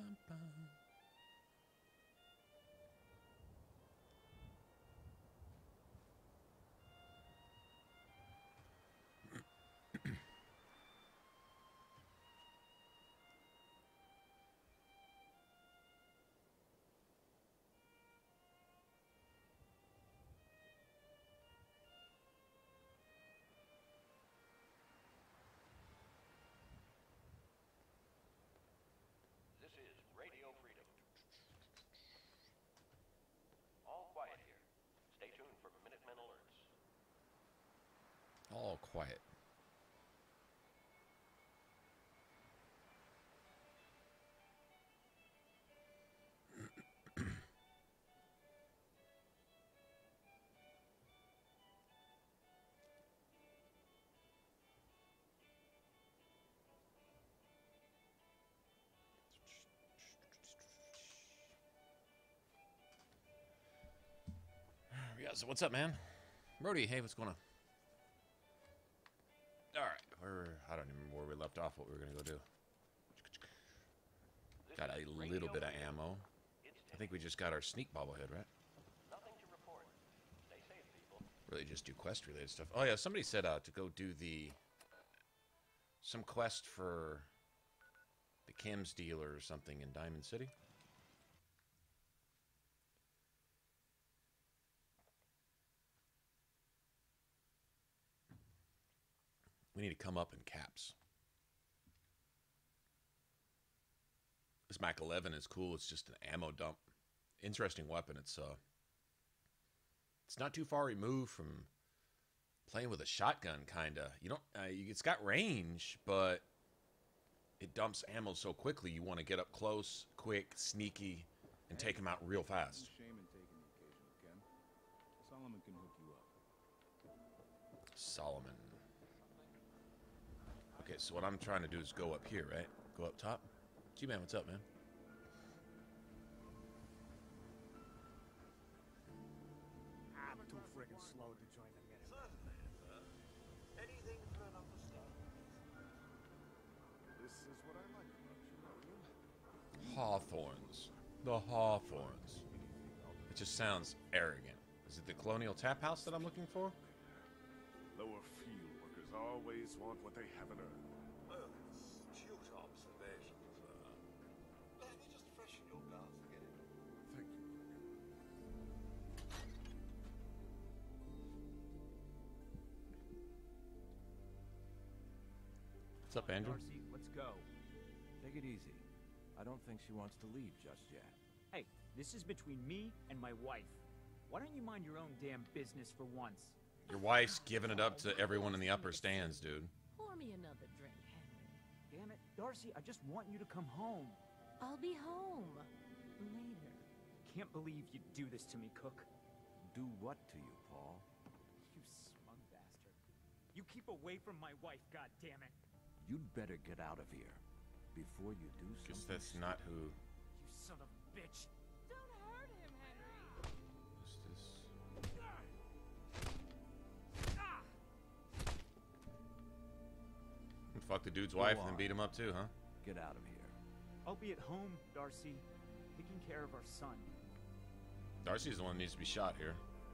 This is Radio Freedom. All quiet here. Stay tuned for Minutemen alerts. All quiet. Yeah, so what's up, man? Brody, hey, what's going on? Alright, I don't even remember where we left off, what we were going to go do. Got a little bit of ammo. I think we just got our sneak bobblehead, right? Nothing to report. Stay safe, people. Really just do quest-related stuff. Oh, yeah, somebody said to go do some quest for the chems dealer or something in Diamond City. We need to come up in caps. This Mac-11 is cool. It's just an ammo dump. Interesting weapon. It's not too far removed from playing with a shotgun, kinda. You don't. It's got range, but it dumps ammo so quickly. You want to get up close, quick, sneaky, and take them out real fast. Shame in taking the occasional, Ken. Solomon can hook you up. Solomon. Okay, so what I'm trying to do is go up here, right? Go up top. G-Man, what's up, man? I'm too friggin' slow to join the minute. Certainly, sir. Anything for an officer. This is what I like about you, know you? Hawthorns. The Hawthorns. It just sounds arrogant. Is it the Colonial Tap House that I'm looking for? Lower field workers always want what they haven't earned. Well, astute observation, sir. Let me just freshen your glass again. Thank you. What's up, Andrew? Darcy, let's go. Take it easy. I don't think she wants to leave just yet. Hey, this is between me and my wife. Why don't you mind your own damn business for once? Your wife's giving it up to everyone in the upper stands, dude. Pour me another drink, Henry. Damn it, Darcy, I just want you to come home. I'll be home later. Can't believe you'd do this to me, Cook. Do what to you, Paul? You smug bastard. You keep away from my wife, goddammit. You'd better get out of here before you do something. Guess that's not who. You son of a bitch. Don't hurt him, Henry. Who's this? Fuck the dude's wife and then beat him up too, huh? Get out of here. I'll be at home, Darcy, taking care of our son. Darcy's the one that needs to be shot here.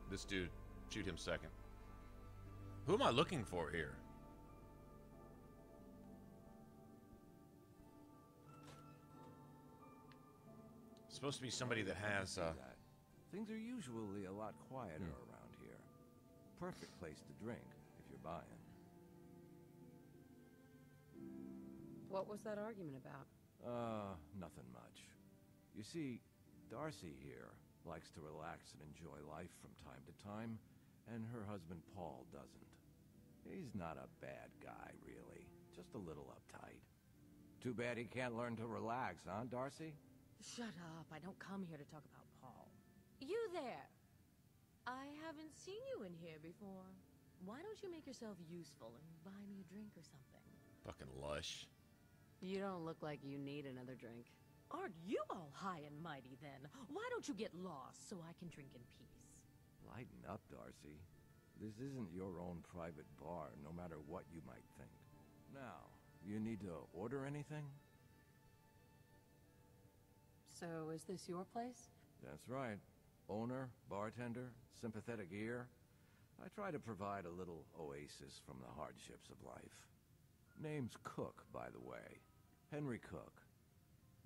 This dude, shoot him second. Who am I looking for here? Supposed to be somebody that has, Things are usually a lot quieter around here. Perfect place to drink, if you're buying. What was that argument about? Nothing much. You see, Darcy here likes to relax and enjoy life from time to time, and her husband Paul doesn't. He's not a bad guy, really. Just a little uptight. Too bad he can't learn to relax, huh, Darcy? Shut up. I don't come here to talk about Paul. You there. I haven't seen you in here before. Why don't you make yourself useful and buy me a drink or something? fucking lush. You don't look like you need another drink. Aren't you all high and mighty then? Why don't you get lost so I can drink in peace? Lighten up, Darcy. This isn't your own private bar, no matter what you might think. Now, you need to order anything? So, is this your place? That's right. Owner, bartender, sympathetic ear. I try to provide a little oasis from the hardships of life. Name's Cook, by the way. Henry Cook.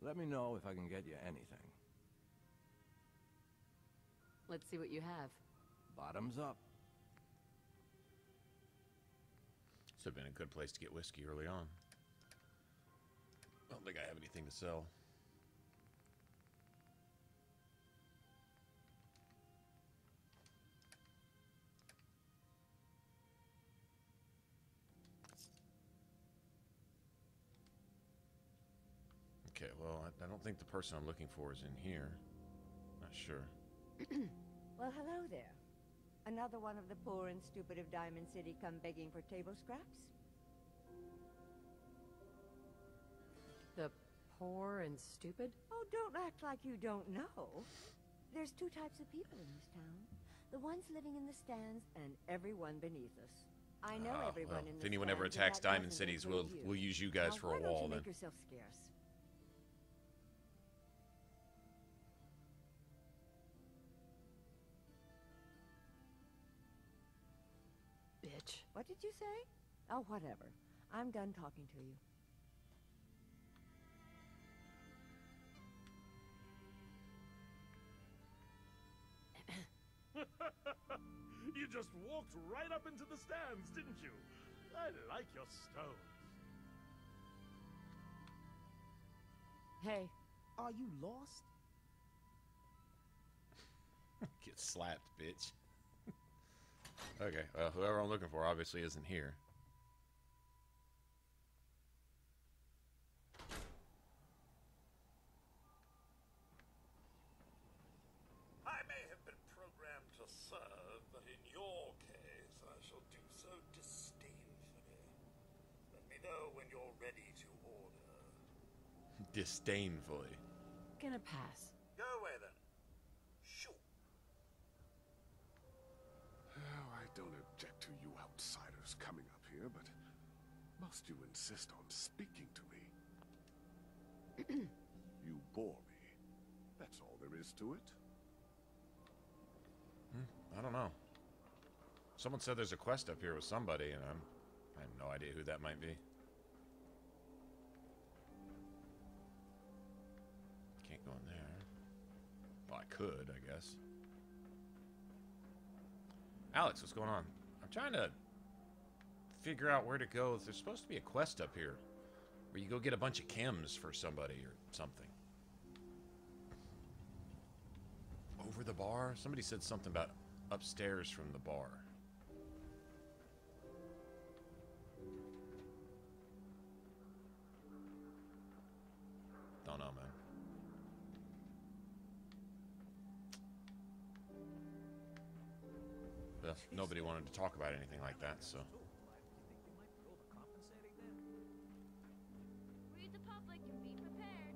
Let me know if I can get you anything. Let's see what you have. Bottoms up. This would have been a good place to get whiskey early on. I don't think I have anything to sell. Okay, well, I don't think the person I'm looking for is in here. Not sure. Well, hello there. Another one of the poor and stupid of Diamond City come begging for table scraps? The poor and stupid? Oh, don't act like you don't know. There's two types of people in this town. The ones living in the stands and everyone beneath us. I know everyone in the if anyone ever stands, attacks and that Diamond doesn't Cities, include we'll you. use you guys Now, for a why don't wall you then. make yourself scarce? Bitch. What did you say? Oh, whatever. I'm done talking to you. You just walked right up into the stands, didn't you? I like your stones. Hey. Are you lost? Get slapped, bitch. Okay, well, whoever I'm looking for obviously isn't here. I may have been programmed to serve, but in your case, I shall do so disdainfully. Let me know when you're ready to order. Disdainfully. Gonna pass. Go away then. Sure. Oh, I don't object to you outsiders coming up here, but must you insist on speaking to me? You bore me. That's all there is to it. I don't know. Someone said there's a quest up here with somebody, and I have no idea who that might be. Can't go in there. Well, I could, I guess. Alex, what's going on? I'm trying to figure out where to go. There's supposed to be a quest up here where you go get a bunch of chems for somebody or something. Over the bar? Somebody said something about upstairs from the bar. Don't know, man. Well, nobody wanted to talk about anything like that, so. Read the public and be prepared.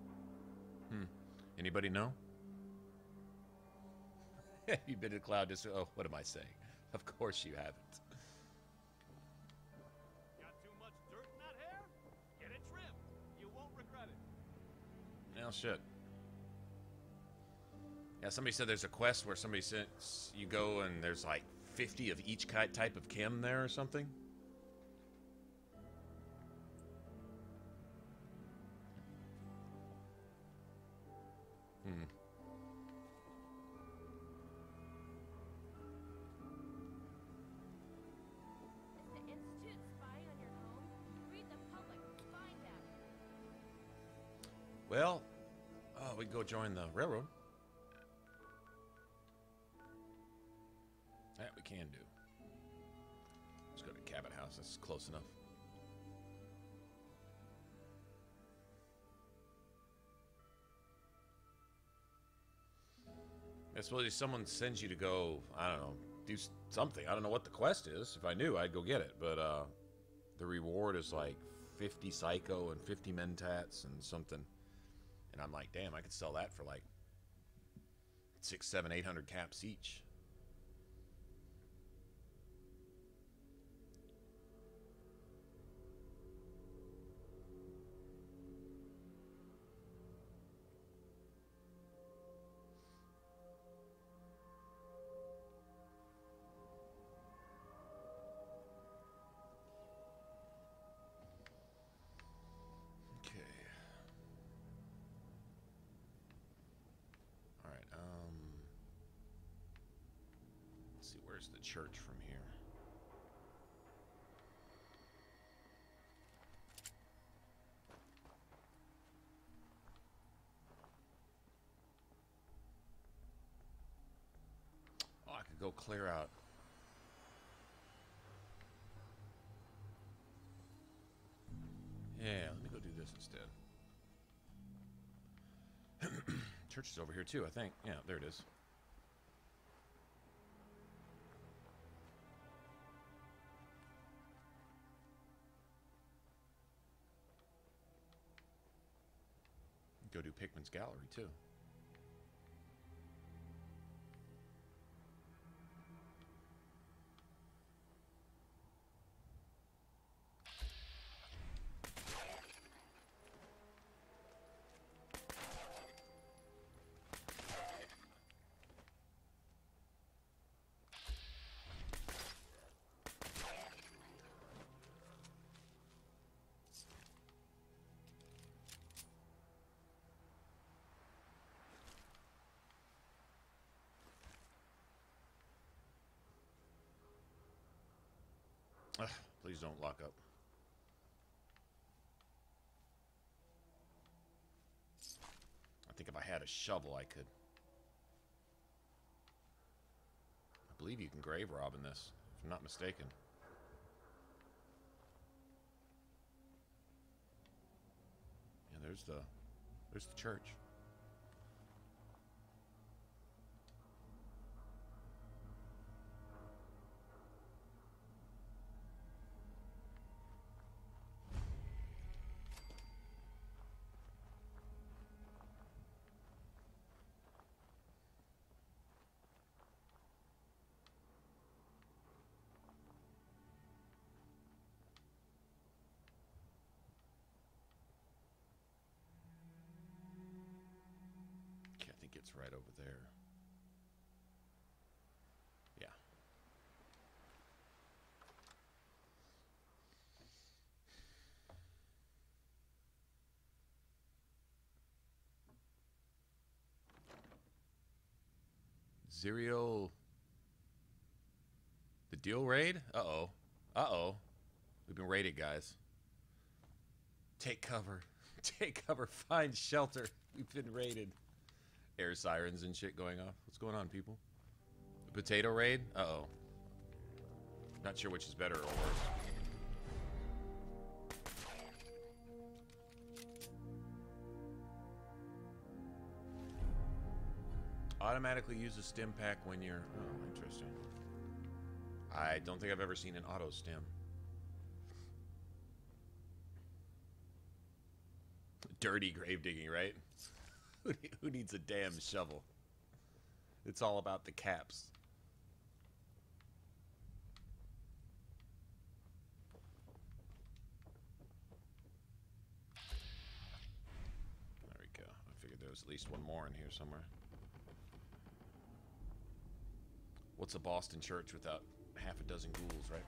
Anybody know? You've been to cloud just. Oh, what am I saying? Of course you haven't. Got too much dirt in that hair? Get it trimmed. You won't regret it. Well, shit. Yeah, somebody said there's a quest where somebody says you go and there's like 50 of each type of chem there or something. Is the Institute spying on your home? Read the public. Find out. Well, we can go join the railroad. That we can do. Let's go to Cabot House. That's close enough. I suppose if someone sends you to go, I don't know, do something. I don't know what the quest is. If I knew, I'd go get it. But the reward is like 50 psycho and 50 mentats and something. And I'm like, damn, I could sell that for like 600, 700, 800 caps each. Where's the church from here? Oh, I could go clear out. Yeah, let me go do this instead. Church is over here too, I think. Yeah, there it is. Go do Pickman's Gallery too. Ugh, please don't lock up. I think if I had a shovel, I could. I believe you can grave rob in this, if I'm not mistaken. Yeah, there's the church. It's right over there. Yeah. Zero. The deal raid? Uh-oh. Uh-oh. We've been raided, guys. Take cover. Take cover. Find shelter. We've been raided. Air sirens and shit going off. What's going on, people? The potato raid? Uh-oh. Not sure which is better or worse. Automatically use a stim pack when you're... Oh, interesting. I don't think I've ever seen an auto stim. Dirty grave digging, right? Who needs a damn shovel? It's all about the caps. There we go. I figured there was at least one more in here somewhere. What's a Boston church without half a dozen ghouls, right?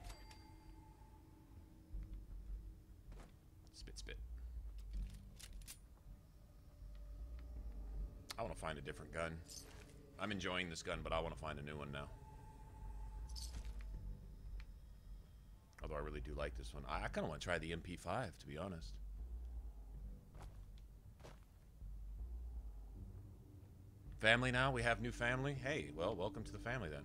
Spit, spit. I want to find a different gun. I'm enjoying this gun, but I want to find a new one now. Although I really do like this one. I kind of want to try the MP5, to be honest. Family now? We have new family? Hey, well, welcome to the family then.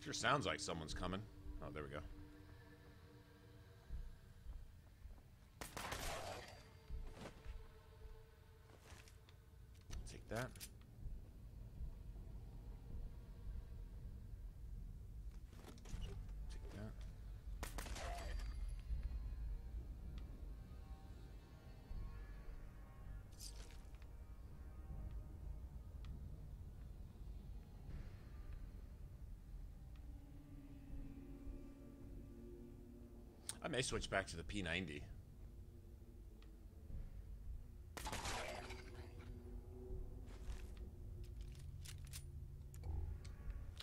Sure sounds like someone's coming. Oh, there we go. Take that. Take that. I may switch back to the P90.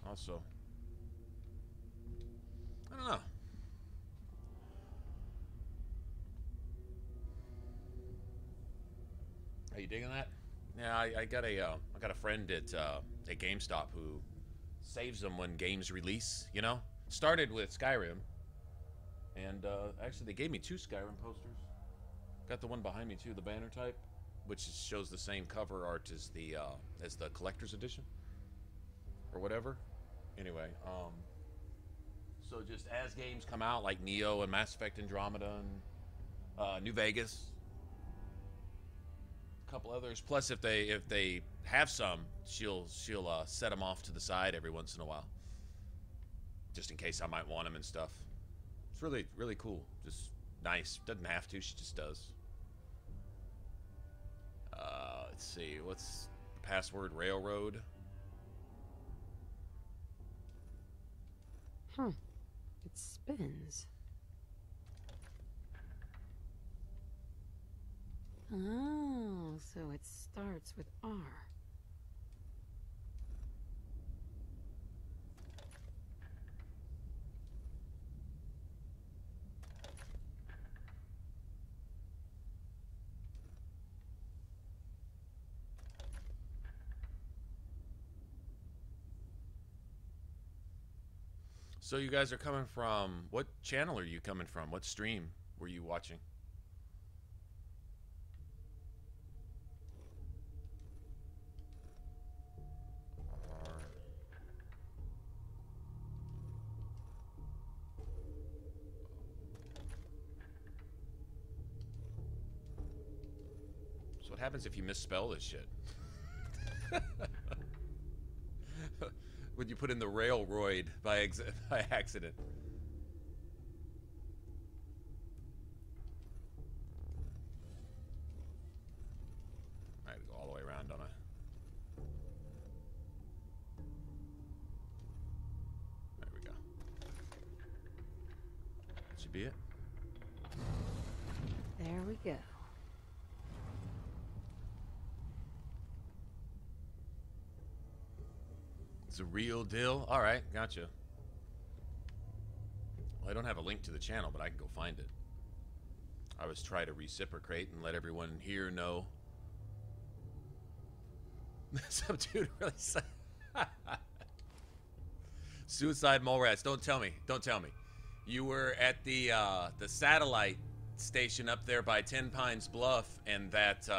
Also, don't know. Are you digging that? Yeah, I got a friend at GameStop who saves them when games release. You know, started with Skyrim, and actually they gave me 2 Skyrim posters. Got the one behind me too, the banner type, which shows the same cover art as the collector's edition, or whatever. Anyway, so just as games come out, like Neo and Mass Effect Andromeda and New Vegas, a couple others. Plus, if they have some, she'll set them off to the side every once in a while, just in case I might want them and stuff. It's really cool. Just nice. Doesn't have to. She just does. Let's see. What's the password? Railroad. It spins. Oh, so it starts with R. So you guys are coming from, what channel are you coming from? What stream were you watching? So what happens if you misspell this shit? Would you put in the railroad by accident? I had to go all the way around, don't I? There we go. That should be it. There we go. It's a real deal. All right, gotcha. Well, I don't have a link to the channel, but I can go find it. I was trying to reciprocate and let everyone here know. Some dude really said suicide mole rats. Don't tell me. Don't tell me. You were at the satellite station up there by 10 Pines Bluff, and that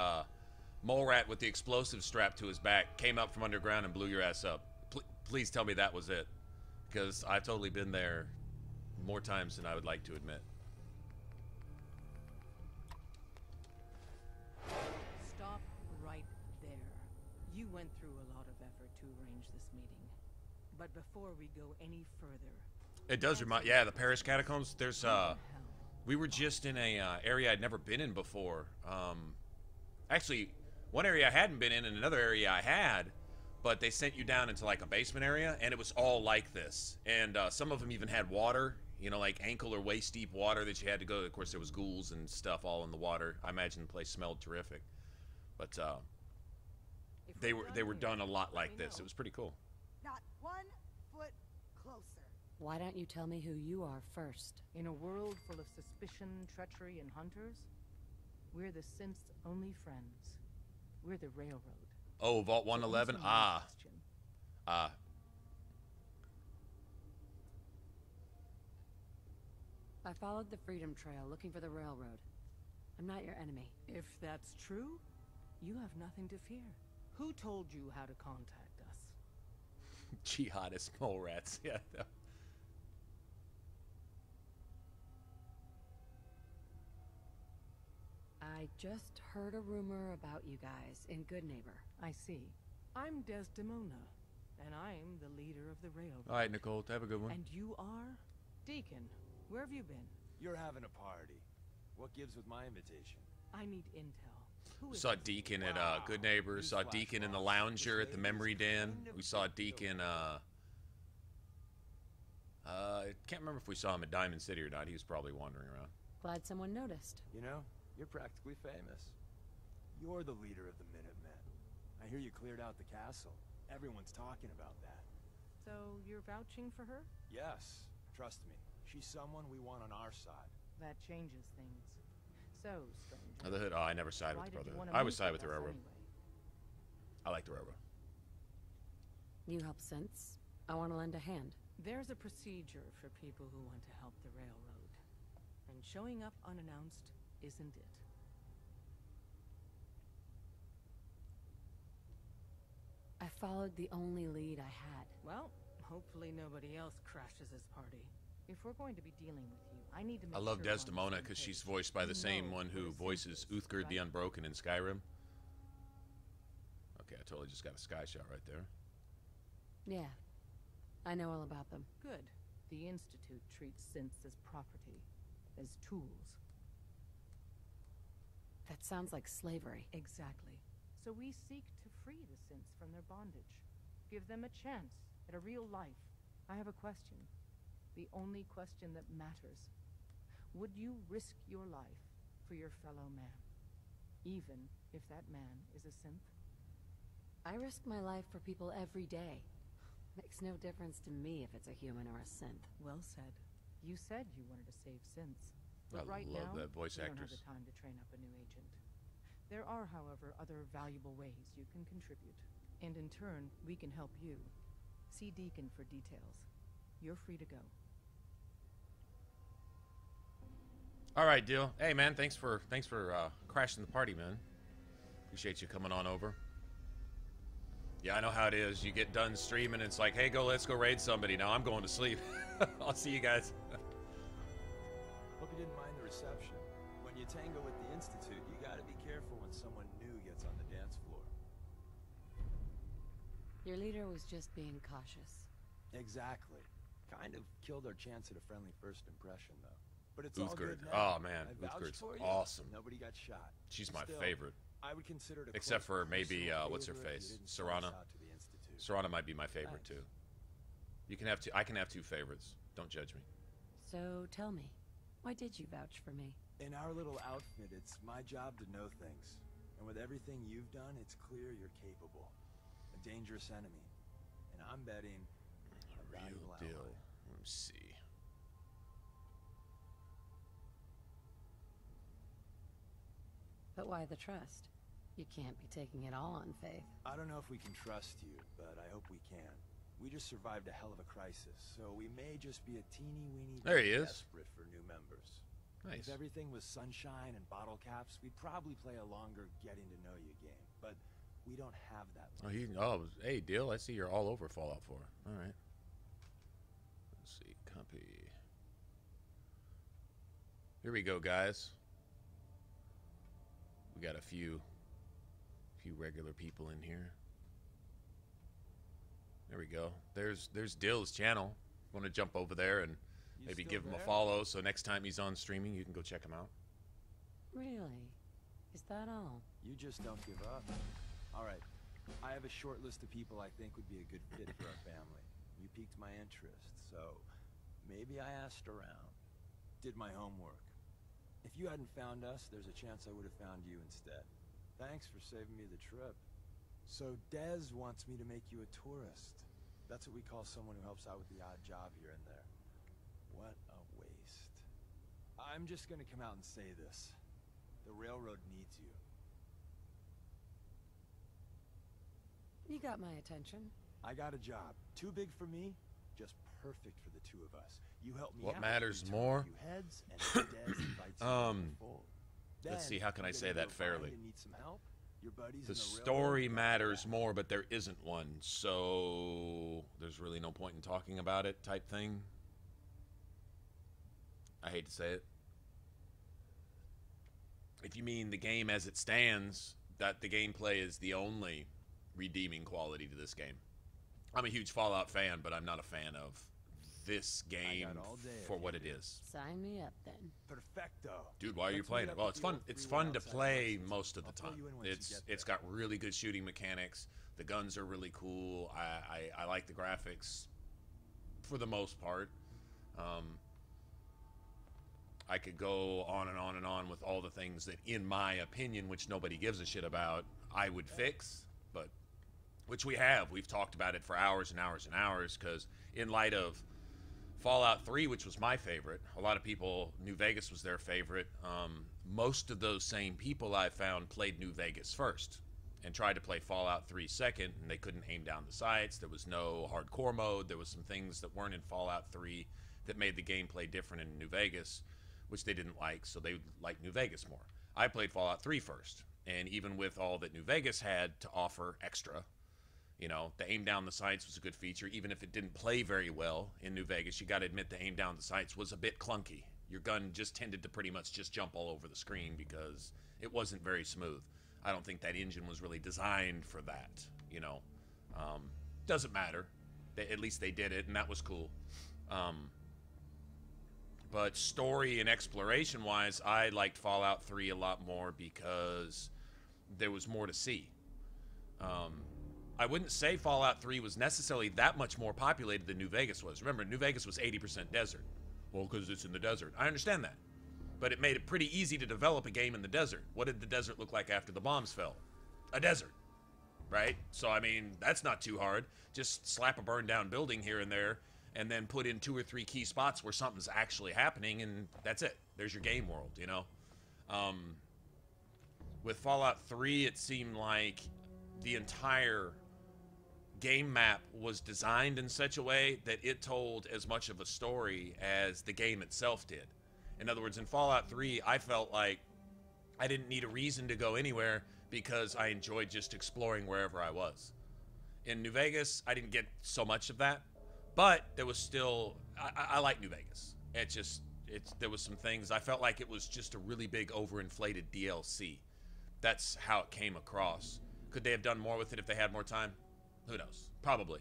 mole rat with the explosive strapped to his back came up from underground and blew your ass up. Please tell me that was it, because I've totally been there more times than I would like to admit. Stop right there. You went through a lot of effort to arrange this meeting. But before we go any further... It does remind... Yeah, the Paris catacombs. There's... we were just in a area I'd never been in before. Actually, one area I hadn't been in and another area I had... But they sent you down into like a basement area, and it was all like this. And some of them even had water, you know, like ankle or waist deep water that you had to go. Of course, there was ghouls and stuff all in the water. I imagine the place smelled terrific. But they were done a lot like this. It was pretty cool. Not 1 foot closer. Why don't you tell me who you are first? In a world full of suspicion, treachery, and hunters, we're the synth's only friends. We're the railroad. Oh, Vault 111? Ah. Ah. I followed the Freedom Trail looking for the railroad. I'm not your enemy. If that's true, you have nothing to fear. Who told you how to contact us? Jihadist mole rats. Yeah. I just heard a rumor about you guys in Good Neighbor. I see. I'm Desdemona, and I'm the leader of the railroad. All right, Nicole, have a good one. And you are? Deacon, where have you been? You're having a party. What gives with my invitation? I need intel. We saw Deacon at Good Neighbor. Saw Deacon in the Lounger at the Memory Den. We saw Deacon. I can't remember if we saw him at Diamond City or not. He was probably wandering around. Glad someone noticed. You know, you're practically famous. You're the leader of the Minutemen. I hear you cleared out the castle. Everyone's talking about that. So you're vouching for her? Yes, trust me. She's someone we want on our side. That changes things. So, stranger. Brotherhood? Oh, I never sided Why with the did you Brotherhood. wanna I would meet side with the us Railroad. anyway? I like the Railroad. You help since. I want to lend a hand. There's a procedure for people who want to help the railroad. And showing up unannounced isn't it. I followed the only lead I had. Well, hopefully nobody else crashes this party. If we're going to be dealing with you, I need to make I love sure we're on the Desdemona same because she's page. voiced by the You same know one who what a voices synth is, Uthgard the right? Unbroken in Skyrim. Okay, I totally just got a sky shot right there. Yeah. I know all about them. Good. The Institute treats synths as property, as tools. That sounds like slavery. Exactly. So we seek to free the synths from their bondage. Give them a chance at a real life. I have a question. The only question that matters. Would you risk your life for your fellow man? Even if that man is a synth? I risk my life for people every day. Makes no difference to me if it's a human or a synth. Well said. You said you wanted to save synths. But I right love now, that voice we don't have actress. the time to train up a new agent. There are, however, other valuable ways you can contribute. And in turn, we can help you. See Deacon for details. You're free to go. All right, deal. Hey, man, thanks for crashing the party, man. Appreciate you coming on over. Yeah, I know how it is. You get done streaming, it's like, hey, let's go raid somebody. Now I'm going to sleep. I'll see you guys. Hope you didn't mind the reception. When you tango with the Institute, you gotta be careful when someone new gets on the dance floor. Your leader was just being cautious. Exactly. Kind of killed our chance at a friendly first impression, though. But it's all good Uthgard. now. Oh, man. I vouched Uthgard's for you. awesome. Nobody got shot. She's my Still, favorite. I would consider it a Except close for maybe, personal what's her favor if face? you didn't sell us Serana. out to the Institute. Serana might be my favorite, Thanks. too. You can have two. I can have two favorites. Don't judge me. So tell me, why did you vouch for me? In our little outfit, it's my job to know things. And with everything you've done, it's clear you're capable. A dangerous enemy. And I'm betting a Real valuable deal. ally. Let me see. But why the trust? You can't be taking it all on faith. I don't know if we can trust you, but I hope we can. We just survived a hell of a crisis, so we may just be a teeny-weeny There he bit is. desperate for new members. Nice. If everything was sunshine and bottle caps, we'd probably play a longer getting-to-know-you game, but we don't have that. Hey, deal. I see you're all over Fallout 4. All right. Let's see. Copy. Here we go, guys. We got a few regular people in here. There we go. There's Dill's channel. Want to jump over there and maybe still give him a there? follow, so next time he's on streaming, you can go check him out. Really? Is that all? You just don't give up. All right. I have a short list of people I think would be a good fit for our family. You piqued my interest, so maybe I asked around. Did my homework. If you hadn't found us, there's a chance I would have found you instead. Thanks for saving me the trip. So Dez wants me to make you a tourist. That's what we call someone who helps out with the odd job here and there. What a waste. I'm just gonna come out and say this. The railroad needs you. You got my attention. I got a job. Too big for me, just perfect for the two of us. You help me What out, matters we turn more? a few heads, and Dez invites you to the fold. Let's Then, see, how can I you say get that into a bind fairly? and need some help? Your buddies The in the story railroad, matters more, but there isn't one, so there's really no point in talking about it type thing. I hate to say it. If you mean the game as it stands, that the gameplay is the only redeeming quality to this game. I'm a huge Fallout fan, but I'm not a fan of this game all day for if what you it do. is. Sign me up then. Perfecto. Dude, why are you Let's playing meet it? up Well, at it's the fun. old It's freeway fun to outside play Lexington. most of the I'll pull time. you in once you get It's there. got really good shooting mechanics. The guns are really cool. I like the graphics for the most part. I could go on and on and on with all the things that, in my opinion, which nobody gives a shit about, I would fix, but which we have. We've talked about it for hours and hours and hours, because in light of Fallout 3, which was my favorite. A lot of people, New Vegas was their favorite. Most of those same people I found played New Vegas first and tried to play Fallout 3 second, and they couldn't aim down the sights. There was no hardcore mode. There was some things that weren't in Fallout 3 that made the gameplay different in New Vegas, which they didn't like, so they liked New Vegas more. I played Fallout 3 first, and even with all that New Vegas had to offer extra, you know, the aim down the sights was a good feature. Even if it didn't play very well in New Vegas, you got to admit the aim down the sights was a bit clunky. Your gun just tended to pretty much just jump all over the screen because it wasn't very smooth. I don't think that engine was really designed for that, you know. Doesn't matter. At least they did it, and that was cool. But story and exploration-wise, I liked Fallout 3 a lot more because there was more to see. I wouldn't say Fallout 3 was necessarily that much more populated than New Vegas was. Remember, New Vegas was 80% desert. Well, because it's in the desert. I understand that. But it made it pretty easy to develop a game in the desert. What did the desert look like after the bombs fell? A desert, right? So, I mean, that's not too hard. Just slap a burned down building here and there, and then put in 2 or 3 key spots where something's actually happening, and that's it. There's your game world, you know? With Fallout 3, it seemed like the entire game map was designed in such a way that it told as much of a story as the game itself did. In other words, in Fallout 3, I felt like I didn't need a reason to go anywhere because I enjoyed just exploring wherever I was. In New Vegas, I didn't get so much of that, but there was still, I like New Vegas. There was some things, I felt like it was just a really big overinflated DLC. That's how it came across. Could they have done more with it if they had more time? Who knows? Probably.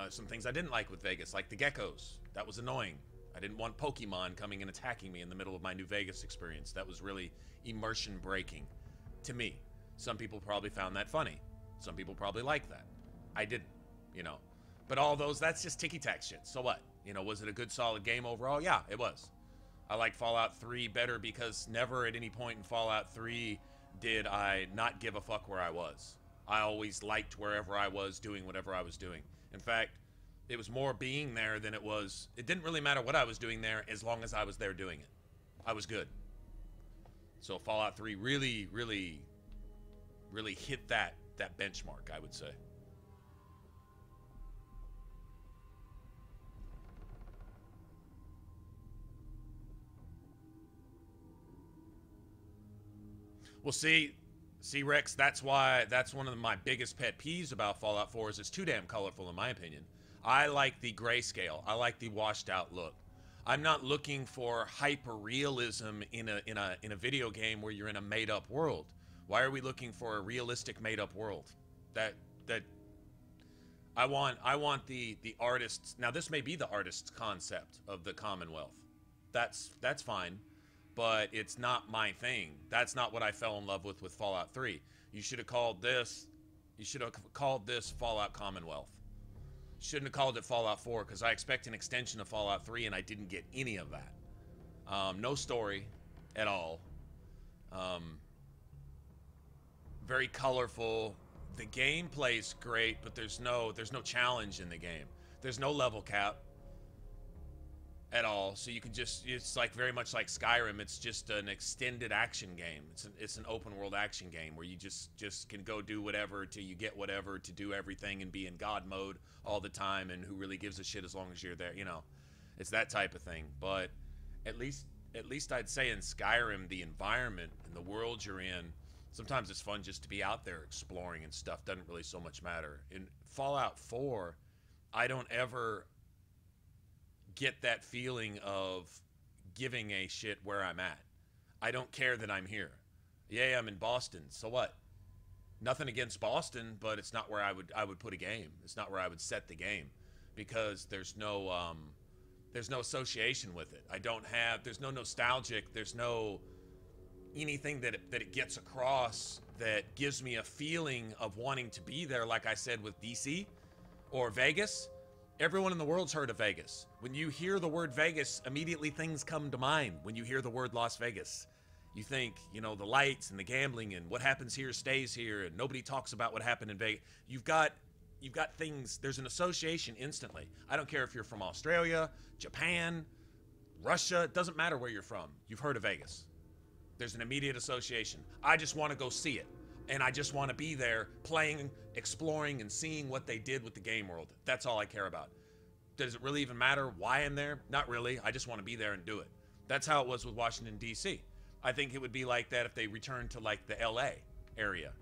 Some things I didn't like with Vegas, like the geckos. That was annoying. I didn't want Pokemon coming and attacking me in the middle of my New Vegas experience. That was really immersion breaking to me. Some people probably found that funny. Some people probably liked that. I didn't, you know. But all those, that's just ticky-tack shit. So what? You know, was it a good, solid game overall? Yeah, it was. I like Fallout 3 better because never at any point in Fallout 3 did I not give a fuck where I was. I always liked wherever I was doing whatever I was doing. In fact, it was more being there than it was. It didn't really matter what I was doing there as long as I was there doing it. I was good. So Fallout 3 really, really, really hit that benchmark, I would say. Well, see, Rex, that's one of my biggest pet peeves about Fallout 4 is it's too damn colorful in my opinion. I like the grayscale. I like the washed out look. I'm not looking for hyper realism in a video game where you're in a made up world. Why are we looking for a realistic made up world? I want the artists. Now this may be the artist's concept of the Commonwealth. That's fine. But it's not my thing. That's not what I fell in love with Fallout 3. You should have called this Fallout Commonwealth. Shouldn't have called it Fallout 4 because I expect an extension of Fallout 3 and I didn't get any of that. No story at all. Very colorful. The gameplay's great, but there's no challenge in the game. There's no level cap at all, so you can it's like very much like Skyrim. It's just an extended action game. It's an open world action game where you just can go do whatever till you get whatever to do everything and be in God mode all the time, and who really gives a shit as long as you're there, you know. It's that type of thing. But at least I'd say in Skyrim, the environment and the world you're in, sometimes it's fun just to be out there exploring and stuff. Doesn't really so much matter. In Fallout 4, I don't ever get that feeling of giving a shit where I'm at. I don't care that I'm here. Yeah, I'm in Boston. So what? Nothing against Boston, but it's not where I would put a game. It's not where I would set the game because there's no association with it. There's no nostalgic, there's no anything that it gets across that gives me a feeling of wanting to be there, like I said with DC or Vegas. Everyone in the world's heard of Vegas. When you hear the word Vegas, immediately things come to mind. When you hear the word Las Vegas, you think, you know, the lights and the gambling and what happens here stays here, and nobody talks about what happened in Vegas. You've got you've got things, there's an association instantly. I don't care if you're from Australia, Japan, Russia, it doesn't matter where you're from. You've heard of Vegas. There's an immediate association. I just want to go see it. And I just want to be there playing, exploring, and seeing what they did with the game world. That's all I care about. Does it really even matter why I'm there? Not really. I just want to be there and do it. That's how it was with Washington, D.C. I think it would be like that if they returned to like the L.A. area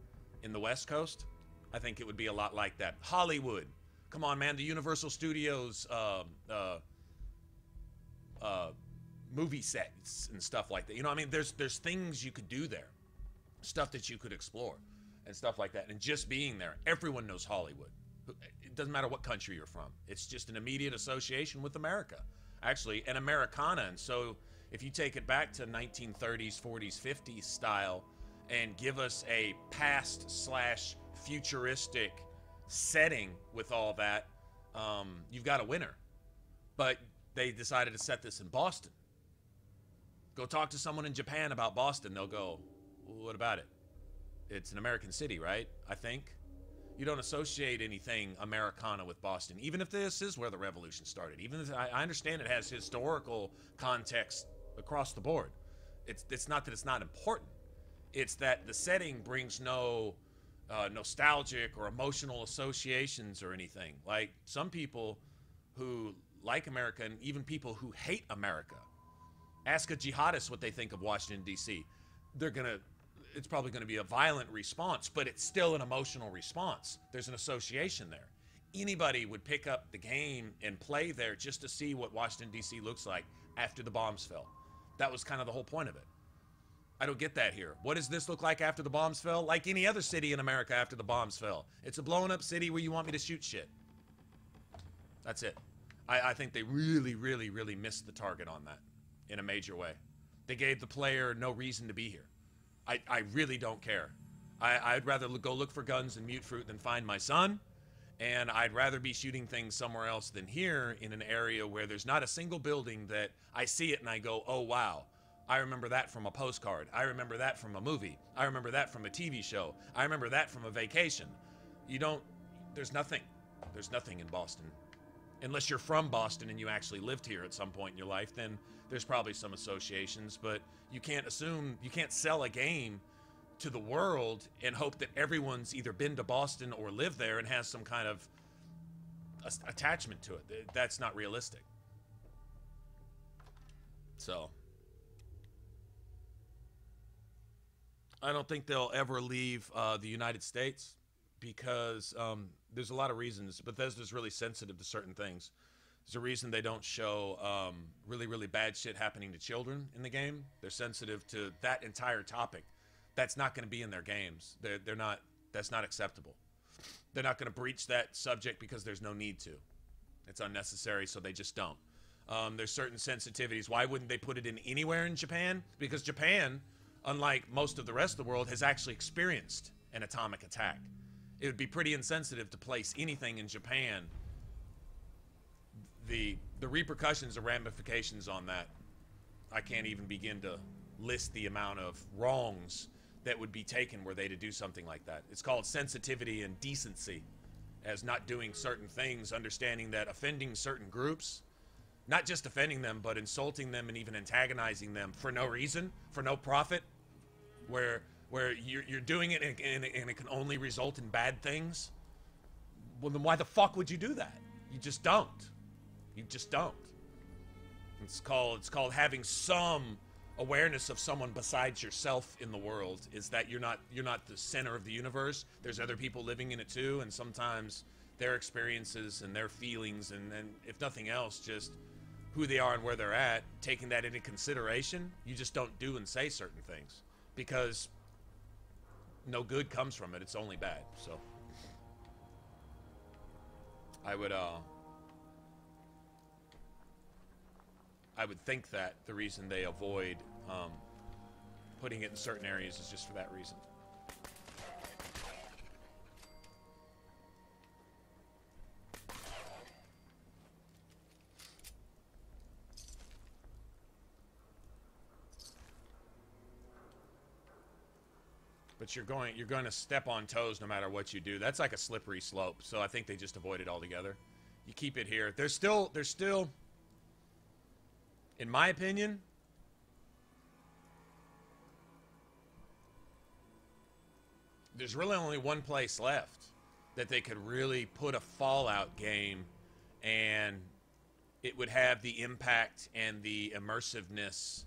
in the West Coast. I think it would be a lot like that. Hollywood. Come on, man. The Universal Studios movie sets and stuff like that. You know what I mean? There's things you could do there. Stuff that you could explore and stuff like that. And just being there, everyone knows Hollywood. It doesn't matter what country you're from. It's just an immediate association with America. Actually, an Americana. And so if you take it back to 1930s, 40s, 50s style and give us a past/futuristic setting with all that, you've got a winner. But they decided to set this in Boston. Go talk to someone in Japan about Boston. They'll go, well, what about it? It's an American city, right? I think. You don't associate anything Americana with Boston, even if this is where the revolution started. Even if I understand it has historical context across the board. It's not that it's not important. It's that the setting brings no nostalgic or emotional associations or anything. Like some people who like America and even people who hate America, ask a jihadist what they think of Washington, D.C. It's probably going to be a violent response, but it's still an emotional response. There's an association there. Anybody would pick up the game and play there just to see what Washington, D.C. looks like after the bombs fell. That was kind of the whole point of it. I don't get that here. What does this look like after the bombs fell? Like any other city in America after the bombs fell. It's a blown up city where you want me to shoot shit. That's it. I think they really, really, really missed the target on that in a major way. They gave the player no reason to be here. I really don't care. I'd rather go look for guns and mute fruit than find my son. And I'd rather be shooting things somewhere else than here in an area where there's not a single building that I see it and I go, oh, wow. I remember that from a postcard. I remember that from a movie. I remember that from a TV show. I remember that from a vacation. There's nothing. There's nothing in Boston. Unless you're from Boston and you actually lived here at some point in your life, then there's probably some associations, but you can't sell a game to the world and hope that everyone's either been to Boston or lived there and has some kind of attachment to it. That's not realistic. So I don't think they'll ever leave the United States because there's a lot of reasons. Bethesda's really sensitive to certain things. There's a reason they don't show really, really bad shit happening to children in the game. They're sensitive to that entire topic. That's not going to be in their games. They're not. That's not acceptable. They're not going to breach that subject because there's no need to. It's unnecessary, so they just don't. There's certain sensitivities. Why wouldn't they put it in anywhere in Japan? Because Japan, unlike most of the rest of the world, has actually experienced an atomic attack. It would be pretty insensitive to place anything in Japan. The repercussions or ramifications on that, I can't even begin to list the amount of wrongs that would be taken were they to do something like that. It's called sensitivity and decency, as not doing certain things, understanding that offending certain groups, not just offending them, but insulting them and even antagonizing them for no reason, for no profit, where you're doing it and it can only result in bad things. Well, then why the fuck would you do that? You just don't. You just don't. It's called having some awareness of someone besides yourself in the world. Is that you're not the center of the universe. There's other people living in it too, and sometimes their experiences and their feelings and if nothing else, just who they are and where they're at, taking that into consideration, you just don't do and say certain things because no good comes from it. It's only bad. So I would think that the reason they avoid putting it in certain areas is just for that reason. But you're going to step on toes no matter what you do. That's like a slippery slope. So I think they just avoid it altogether. You keep it here. There's still, in my opinion, there's really only one place left that they could really put a Fallout game and it would have the impact and the immersiveness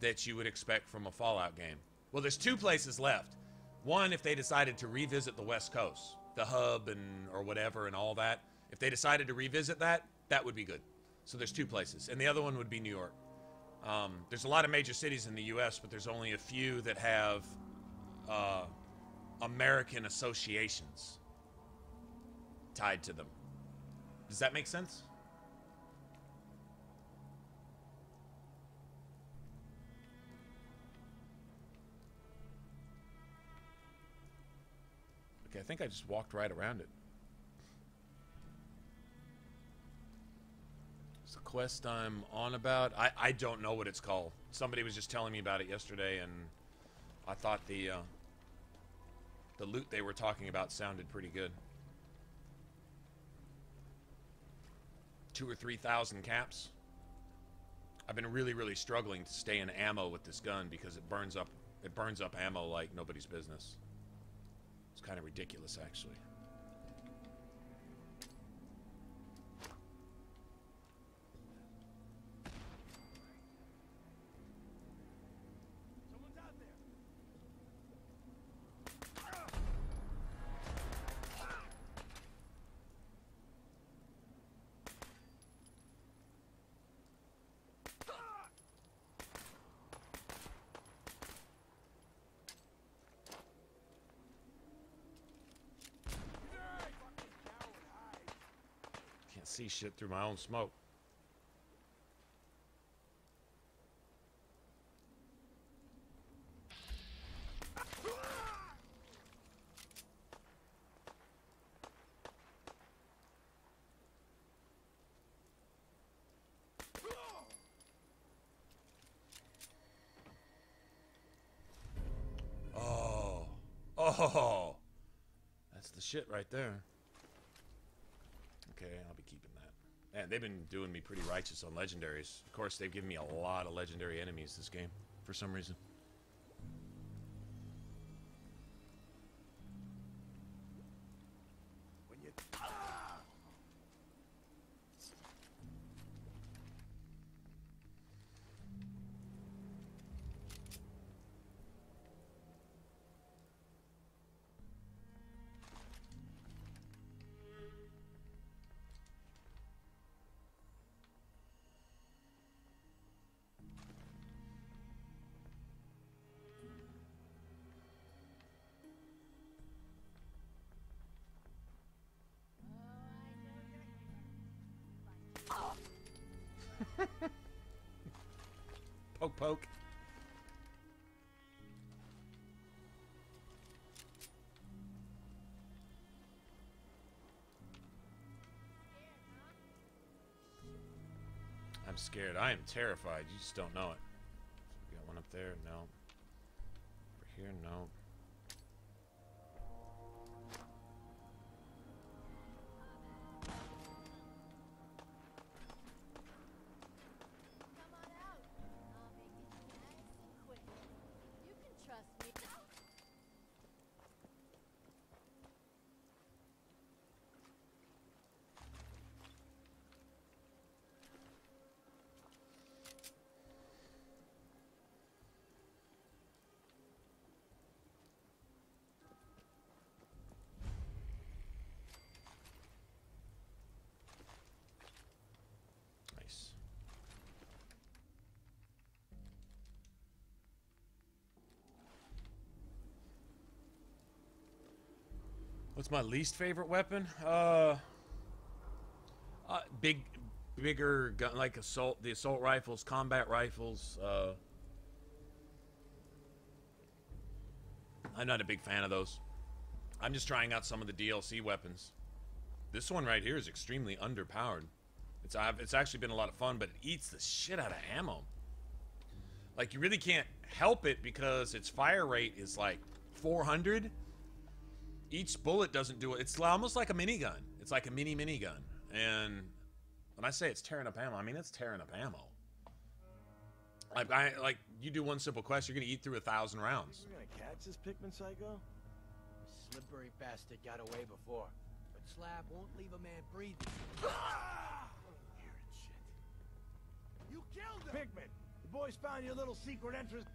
that you would expect from a Fallout game. Well, there's two places left. One, if they decided to revisit the West Coast, the hub and or whatever and all that. If they decided to revisit that, that would be good. So there's two places. And the other one would be New York. There's a lot of major cities in the U.S., but there's only a few that have American associations tied to them. Does that make sense? Okay, I think I just walked right around it. It's a quest I'm on about. I don't know what it's called. Somebody was just telling me about it yesterday, and I thought the loot they were talking about sounded pretty good. 2,000 or 3,000 caps. I've been really struggling to stay in ammo with this gun because it burns up ammo like nobody's business. It's kind of ridiculous, actually. Someone's out there. Can't see shit through my own smoke. Oh, that's the shit right there. Okay, I'll be keeping that. Man, they've been doing me pretty righteous on legendaries. Of course, they've given me a lot of legendary enemies this game, for some reason. When you... Poke, poke. I'm scared. I am terrified. You just don't know it. We got one up there. No. Over here. No. Nice. What's my least favorite weapon? Bigger gun, like the assault rifles, combat rifles. I'm not a big fan of those. I'm just trying out some of the DLC weapons. This one right here is extremely underpowered. It's actually been a lot of fun, but it eats the shit out of ammo. Like, you really can't help it because its fire rate is like 400. Each bullet doesn't do it. It's almost like a minigun. It's like a minigun. And when I say it's tearing up ammo, I mean it's tearing up ammo. Like you do one simple quest, you're gonna eat through 1,000 rounds. We're gonna catch this Pikmin psycho? The slippery bastard got away before, but Slab won't leave a man breathing. Hearing shit. You killed him! Pikmin, the boys found your little secret entrance.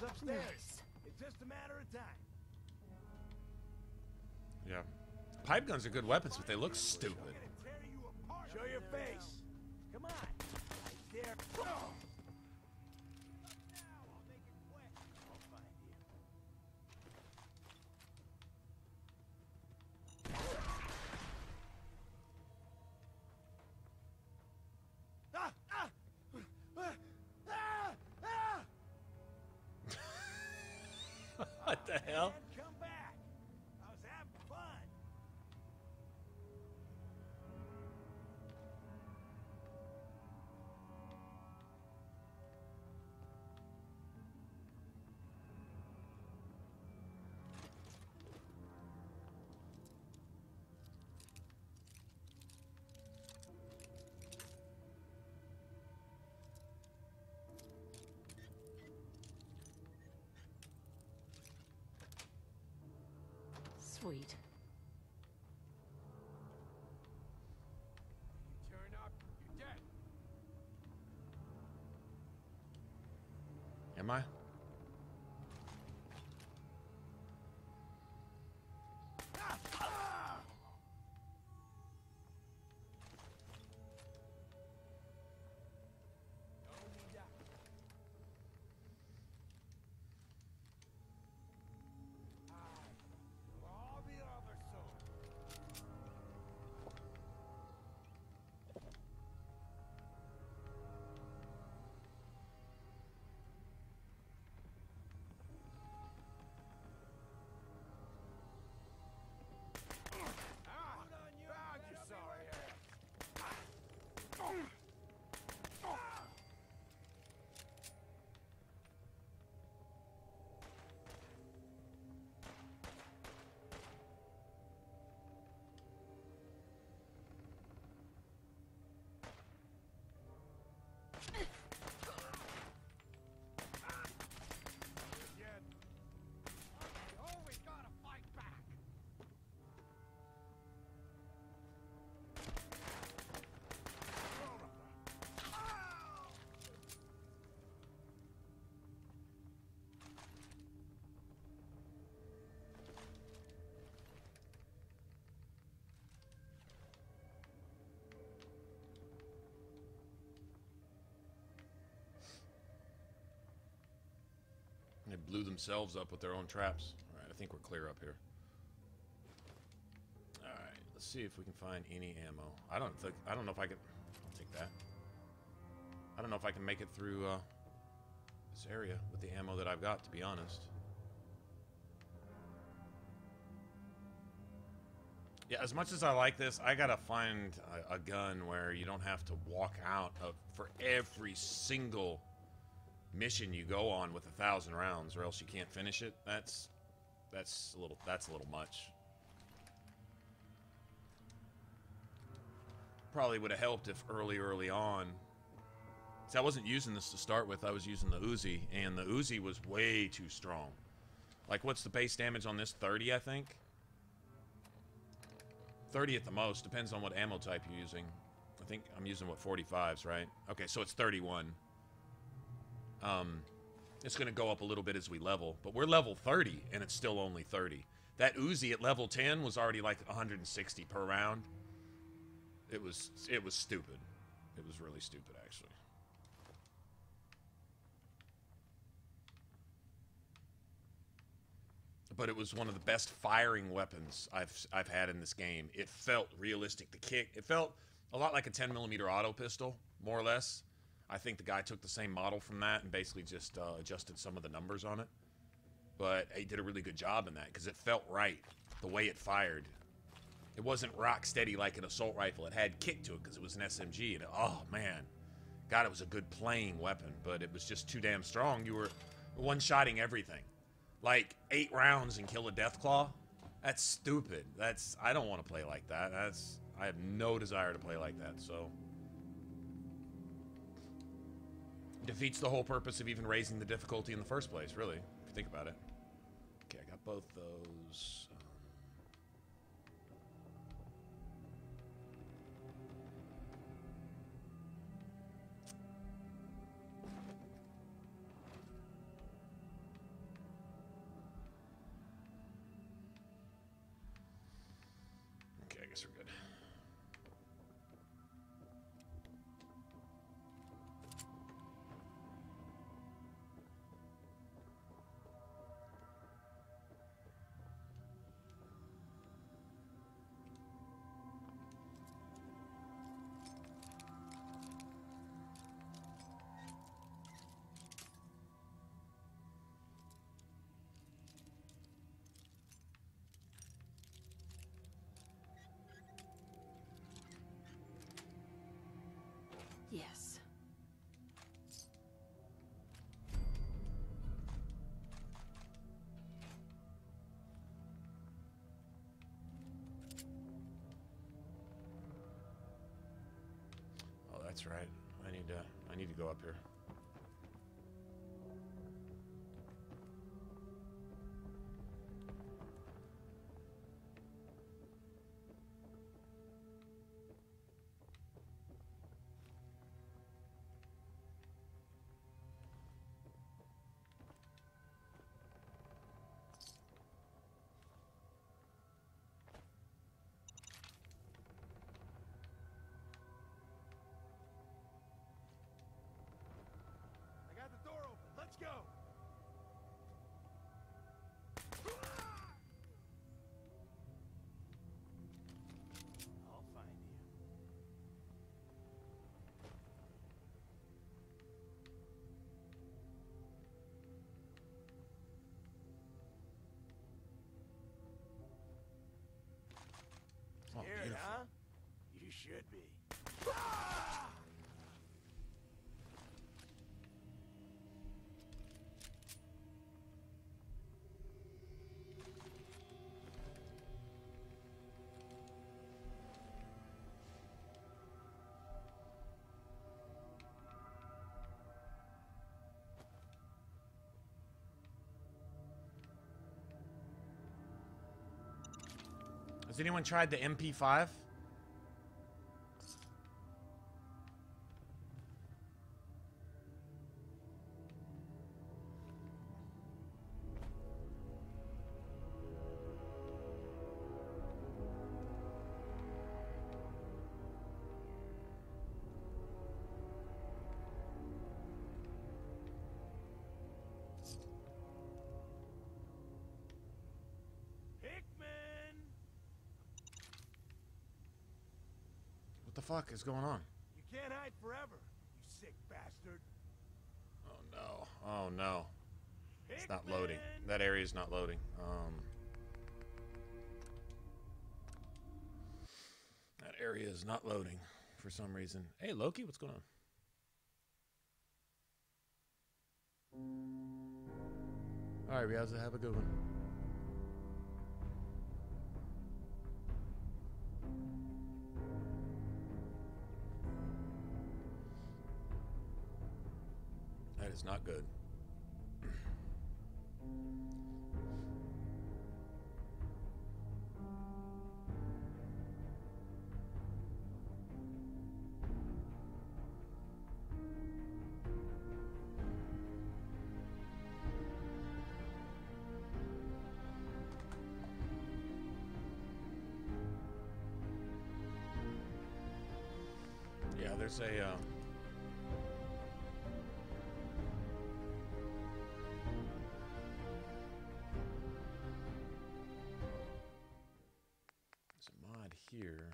Upstairs. Nice. It's just a matter of time. Yeah. Pipe guns are good weapons, but they look stupid. Show your face. Come on. Right there. What the hell? Come back. I was having fun. Sweet. You turn up, you're dead. Am I? They blew themselves up with their own traps. All right, I think we're clear up here. All right, let's see if we can find any ammo. I don't know if I can. I'll take that. I don't know if I can make it through this area with the ammo that I've got, to be honest. Yeah, as much as I like this, I gotta find a gun where you don't have to walk out for every single mission you go on with 1,000 rounds, or else you can't finish it. That's a little much. Probably would have helped if early on. See, I wasn't using this to start with. I was using the Uzi, and the Uzi was way too strong. Like, what's the base damage on this? 30, I think. 30 at the most. Depends on what ammo type you're using. I think I'm using, what, 45s, right? Okay, so it's 31. It's going to go up a little bit as we level, but we're level 30 and it's still only 30. That Uzi at level 10 was already like 160 per round. It was stupid. It was really stupid, actually. But it was one of the best firing weapons I've had in this game. It felt realistic. The kick, it felt a lot like a 10mm auto pistol, more or less. I think the guy took the same model from that and basically just adjusted some of the numbers on it. But he did a really good job in that because it felt right, the way it fired. It wasn't rock steady like an assault rifle. It had kick to it because it was an SMG. And oh man, God, it was a good playing weapon, but it was just too damn strong. You were one-shotting everything. Like 8 rounds and kill a Deathclaw? That's stupid. I don't want to play like that. I have no desire to play like that, so. Defeats the whole purpose of even raising the difficulty in the first place, really, if you think about it. Okay, I got both those. Okay, I guess we're good. Yes. Oh, that's right. I need to go up here. I got the door open. Let's go. I'll find you. Oh, Scared, beautiful. huh? You should be. Has anyone tried the MP5? What the fuck is going on? You can't hide forever, you sick bastard. Oh no. Oh no. It's not loading. That area is not loading. That area is not loading for some reason. Hey Loki, what's going on? Alright, Riazza, have a good one. That is not good. Yeah, there's a mod here.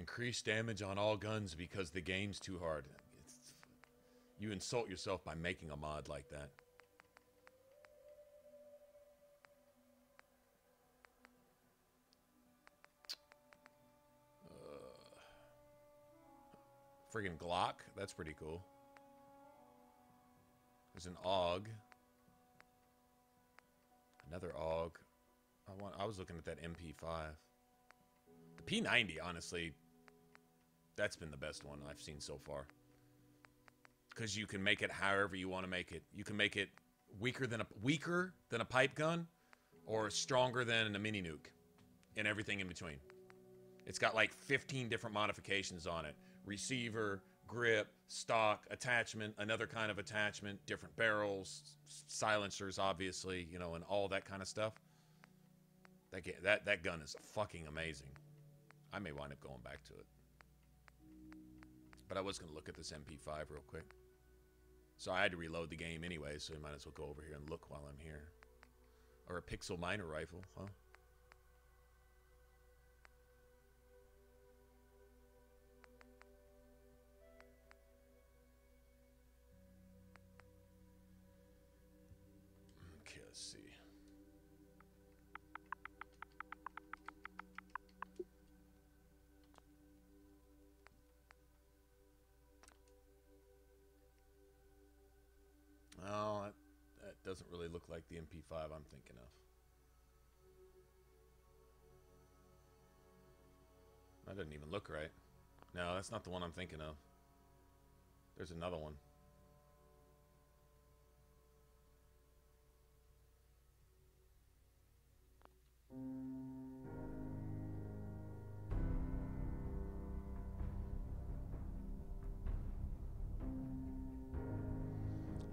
Increase damage on all guns because the game's too hard. You insult yourself by making a mod like that. Friggin' Glock. That's pretty cool. There's an AUG. Another AUG. I was looking at that MP5. The P90, honestly, that's been the best one I've seen so far. Because you can make it however you want to make it. You can make it weaker than a pipe gun, or stronger than a mini nuke, and everything in between. It's got like 15 different modifications on it. Receiver, grip, stock, attachment, another kind of attachment, different barrels, silencers, obviously, you know, and all that kind of stuff. That gun is fucking amazing. I may wind up going back to it. But I was going to look at this MP5 real quick. So I had to reload the game anyway, so I might as well go over here and look while I'm here. Or a pixel miner rifle, huh? Okay, let's see. Oh, that doesn't really look like the MP5 I'm thinking of. That doesn't even look right. No, that's not the one I'm thinking of. There's another one.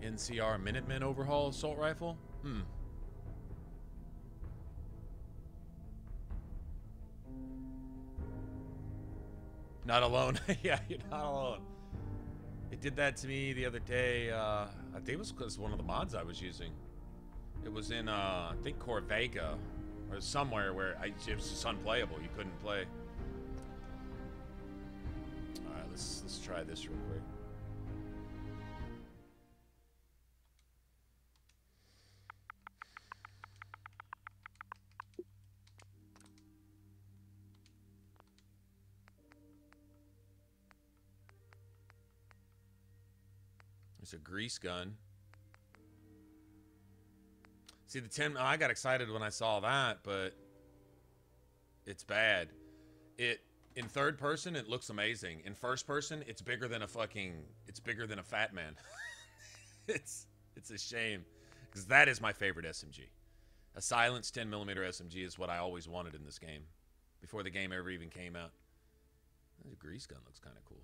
NCR Minutemen overhaul assault rifle? Not alone. Yeah, you're not alone. It did that to me the other day. I think it was because one of the mods I was using. It was in, I think, Corvega, or somewhere where it was just unplayable. You couldn't play. All right, let's try this real quick. It's a grease gun. See, the 10... I got excited when I saw that, but it's bad. In third person, it looks amazing. In first person, it's bigger than a fucking... It's bigger than a fat man. It's a shame. Because that is my favorite SMG. A silenced 10mm SMG is what I always wanted in this game. Before the game ever even came out. The grease gun looks kind of cool.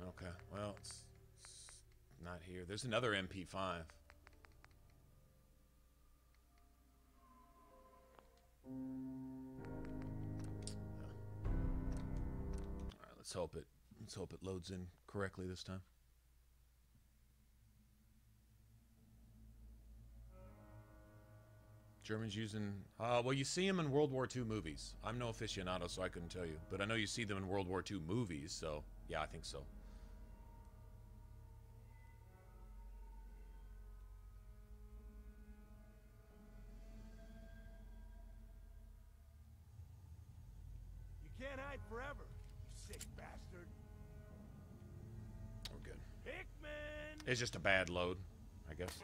Okay, well, it's not here. There's another MP5. Alright, let's hope it loads in correctly this time. Germans using... well, you see them in World War II movies. I'm no aficionado, so I couldn't tell you. But I know you see them in World War II movies, so... Yeah, I think so. You can't hide forever, you sick bastard. We're good. Hickman! It's just a bad load, I guess.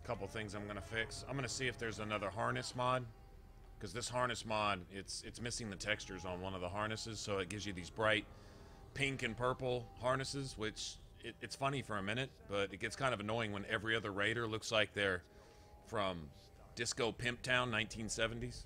couple things I'm gonna fix. I'm gonna see if there's another harness mod, because this harness mod, it's missing the textures on one of the harnesses, so it gives you these bright pink and purple harnesses, which it's funny for a minute, but it gets kind of annoying when every other raider looks like they're from Disco Pimp Town 1970s.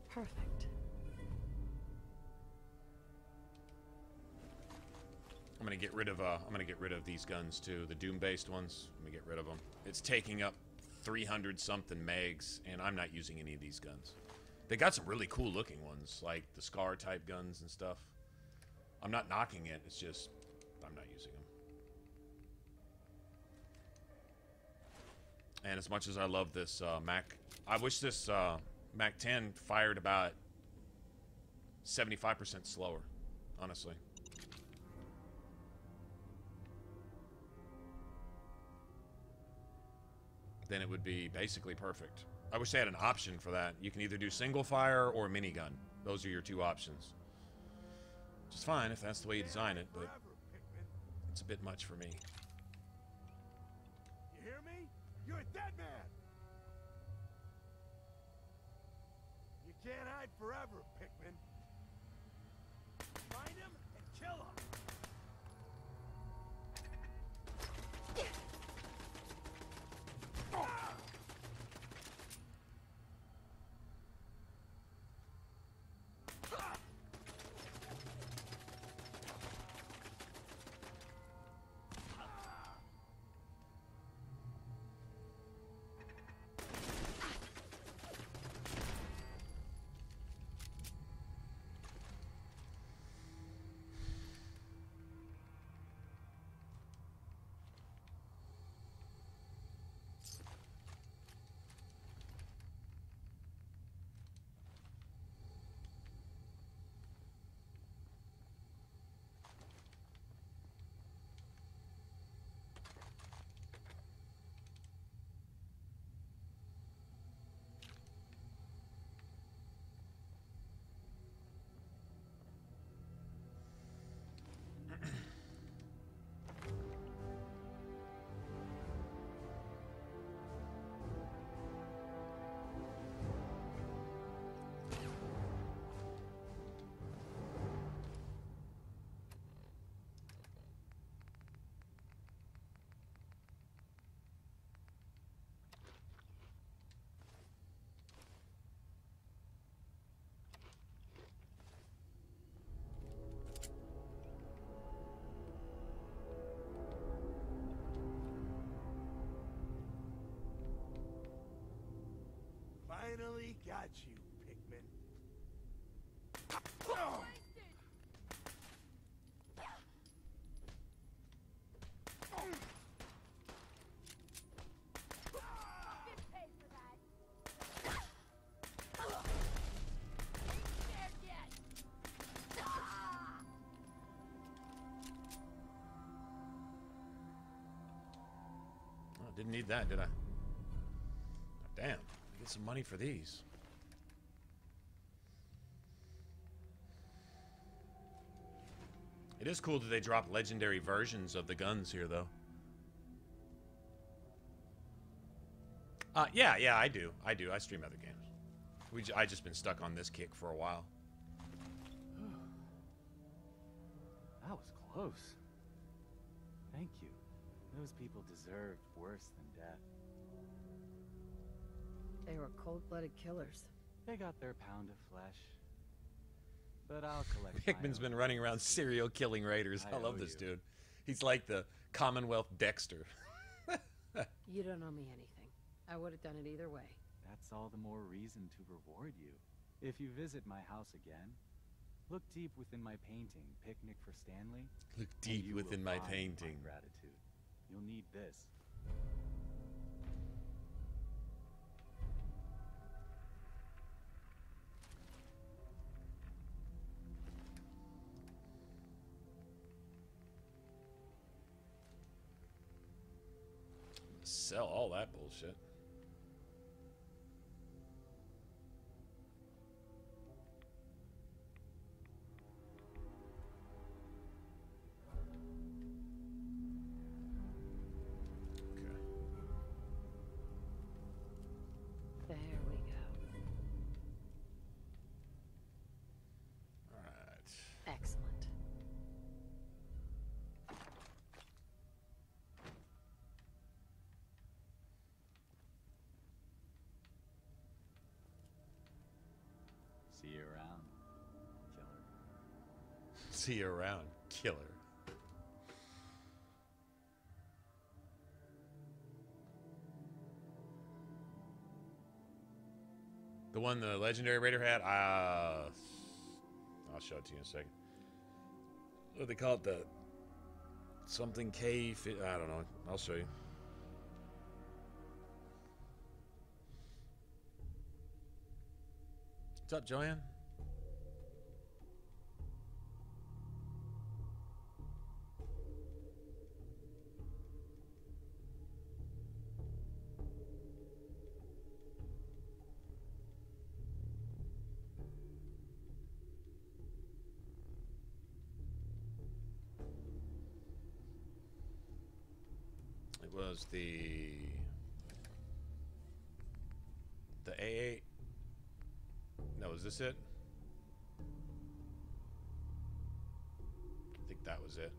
Perfect. I'm gonna get rid of these guns too, the Doom-based ones. I'm gonna get rid of them. It's taking up 300 something megs, and I'm not using any of these guns. They got some really cool looking ones, like the Scar type guns and stuff. I'm not knocking it. It's just I'm not using them. And as much as I love this Mac, I wish this Mac-10 fired about 75% slower, honestly. Then it would be basically perfect. I wish they had an option for that. You can either do single fire or minigun. Those are your two options. Which is fine if that's the way you design it, but it's a bit much for me. You hear me? You're a dead man! You can't hide forever, Pikmin. Find him and kill him! Finally got you, Pikmin. Oh. Oh, didn't need that, did I? Damn. Get some money for these. It is cool that they drop legendary versions of the guns here, though. Yeah, I do. I stream other games. I just been stuck on this kick for a while. That was close. Thank you. Those people deserved worse than death. They were cold-blooded killers. They got their pound of flesh. But I'll collect Pikmin's been running around serial killing raiders. I love this dude. He's like the Commonwealth Dexter. You don't owe me anything. I would have done it either way. That's all the more reason to reward you. If you visit my house again, look deep within my painting, Picnic for Stanley. Look deep within my painting. My gratitude. You'll need this. sell all that bullshit. There we go. All right. Excellent. See you around, killer. See you around, killer. The one the legendary raider had, I'll show it to you in a second. What do they call it? The something K. I don't know. I'll show you. What's up, Joanne? It was the AA. No, is this it? I think that was it.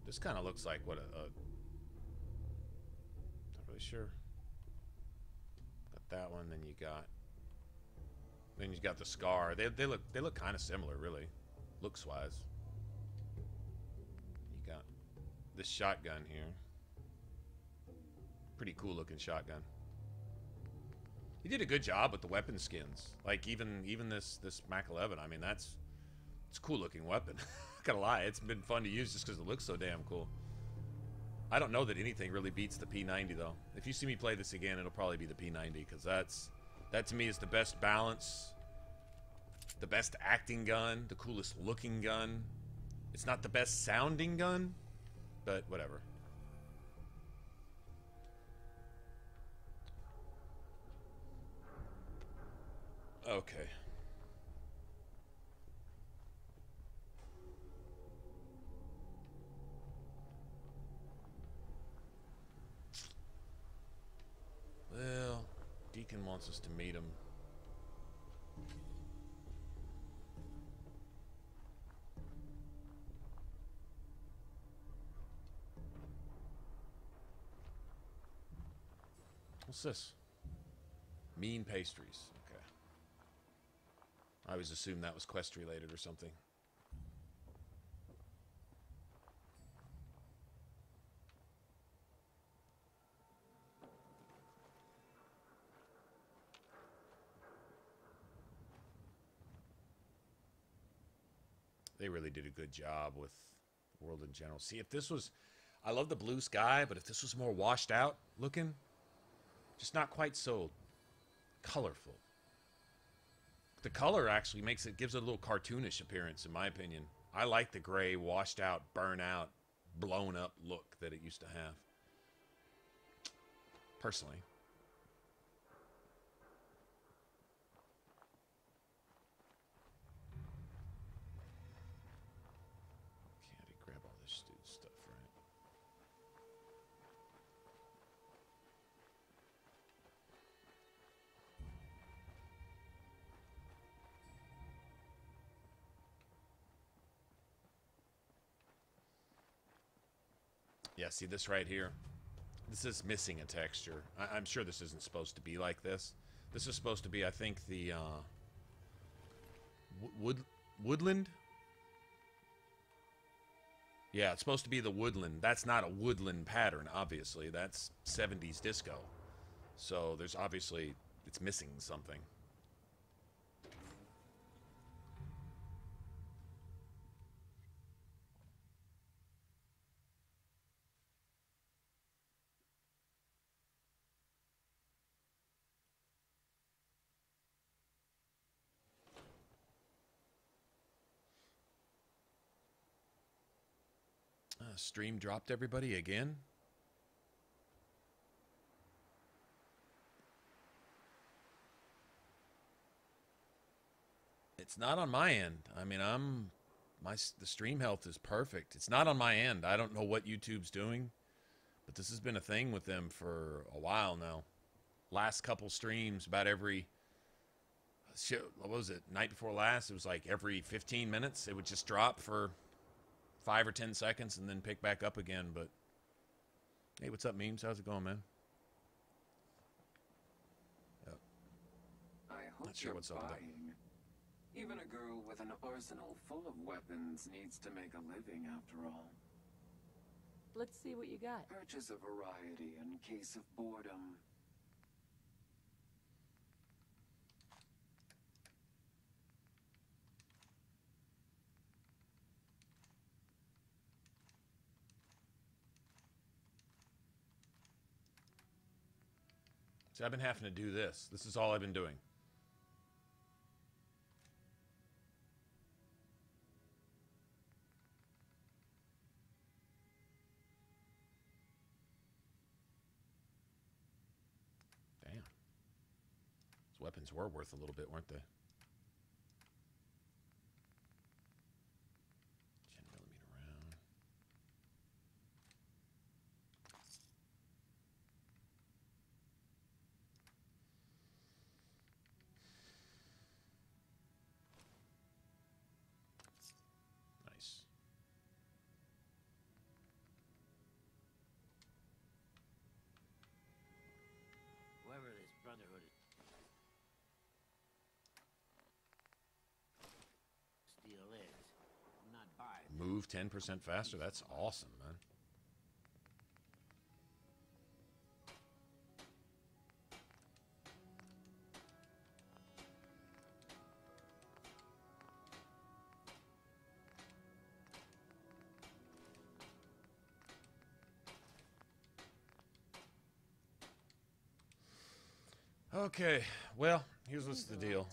This kind of looks like what not really sure. Got that one, then you got the scar. They look kind of similar, really, looks wise. You got this shotgun here. Pretty cool looking shotgun. He did a good job with the weapon skins. Like even this Mac-11. I mean, it's a cool looking weapon. Not gonna lie, it's been fun to use just because it looks so damn cool. I don't know that anything really beats the P90 though. If you see me play this again, it'll probably be the P90 because that to me is the best balance, the best acting gun, the coolest looking gun. It's not the best sounding gun, but whatever. Okay. Well, Deacon wants us to meet him. What's this? Mean pastries. Okay. I always assumed that was quest related or something. They really did a good job with the world in general. See, if this was... I love the blue sky, but if this was more washed out looking, just not quite so colorful. The color actually gives it a little cartoonish appearance, in my opinion. I like the gray, washed out, burn out, blown up look that it used to have. Personally. Can't grab all this stupid stuff, right? Yeah, see this right here? This is missing a texture. I'm sure this isn't supposed to be like this. This is supposed to be, I think, the woodland? Yeah, it's supposed to be the woodland. That's not a woodland pattern, obviously. That's 70s disco. So there's obviously, it's missing something. Stream dropped everybody again? It's not on my end. I mean, the stream health is perfect. It's not on my end. I don't know what YouTube's doing, but this has been a thing with them for a while now. Last couple streams, about every, what was it, night before last, it was like every 15 minutes, it would just drop for 5 or 10 seconds and then pick back up again. But hey, what's up, Memes? How's it going, man? Yep. Not sure what's up with that. Even a girl with an arsenal full of weapons needs to make a living, after all. Let's see what you got. Purchase a variety in case of boredom. See, I've been having to do this. This is all I've been doing. Damn. Those weapons were worth a little bit, weren't they? 10mm round. Nice. Whoever this Brotherhood is. Still is. I'm not buying. Move 10% faster. That's awesome, man. Okay, well, here's what's the deal.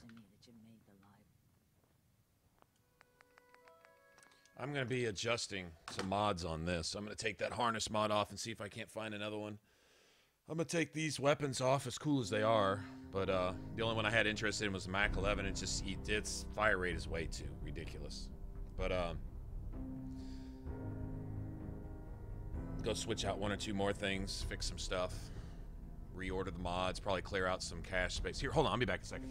I'm going to be adjusting some mods on this. I'm going to take that harness mod off and see if I can't find another one. I'm going to take these weapons off, as cool as they are, but the only one I had interest in was the Mac-11. It's just, its fire rate is way too ridiculous. But, go switch out 1 or 2 more things, fix some stuff, reorder the mods, probably clear out some cache space. Here, hold on, I'll be back in a second.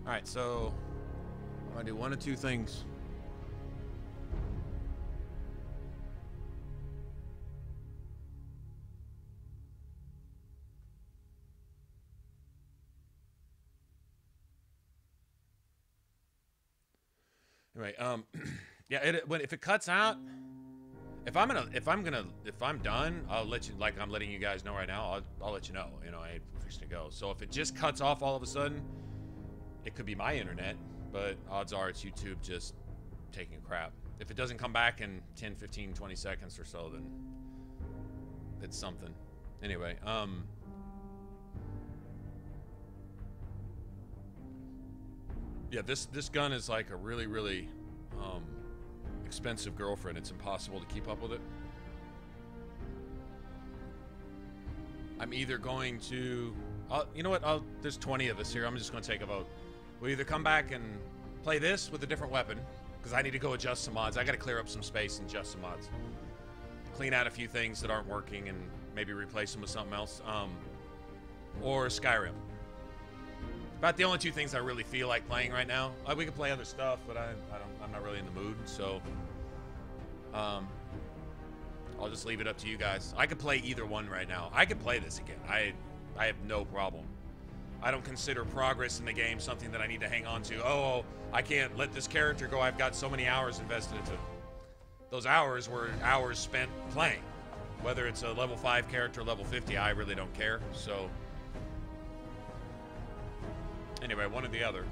Alright, so I'm gonna do one of two things. Anyway, yeah, if it cuts out, if I'm done, I'll let you, like I'm letting you guys know right now, I'll let you know, you know, I ain't fixing to go. So if it just cuts off all of a sudden, it could be my internet, but odds are it's YouTube just taking a crap. If it doesn't come back in 10, 15, 20 seconds or so, then it's something. Anyway, yeah, this gun is like a really, really expensive girlfriend. It's impossible to keep up with it. I'm either going to, you know what? There's 20 of us here. I'm just going to take a vote. We'll either come back and play this with a different weapon, because I need to go adjust some mods. I got to clear up some space and adjust some mods. Clean out a few things that aren't working and maybe replace them with something else. Or Skyrim. About the only two things I really feel like playing right now. We could play other stuff, but I'm not really in the mood, so I'll just leave it up to you guys. I could play either one right now. I could play this again. I have no problem. I don't consider progress in the game something that I need to hang on to. Oh, I can't let this character go. I've got so many hours invested into it. Those hours were hours spent playing. Whether it's a level 5 character, level 50, I really don't care. So anyway, one or the other.